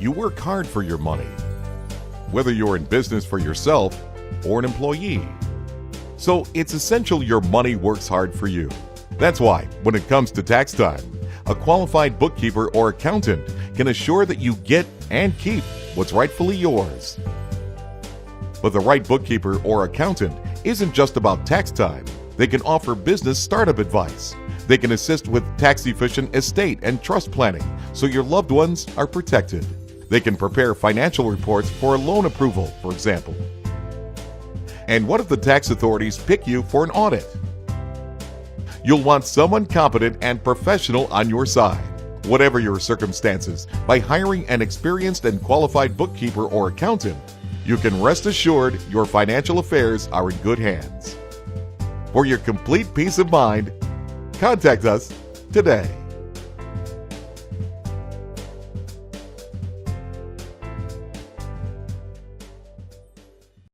you work hard for your money, whether you're in business for yourself or an employee. So it's essential your money works hard for you. That's why, when it comes to tax time, a qualified bookkeeper or accountant can assure that you get and keep what's rightfully yours. But the right bookkeeper or accountant isn't just about tax time. They can offer business startup advice. They can assist with tax-efficient estate and trust planning so your loved ones are protected. They can prepare financial reports for a loan approval, for example. And what if the tax authorities pick you for an audit? You'll want someone competent and professional on your side. Whatever your circumstances, by hiring an experienced and qualified bookkeeper or accountant, you can rest assured your financial affairs are in good hands. For your complete peace of mind, contact us today.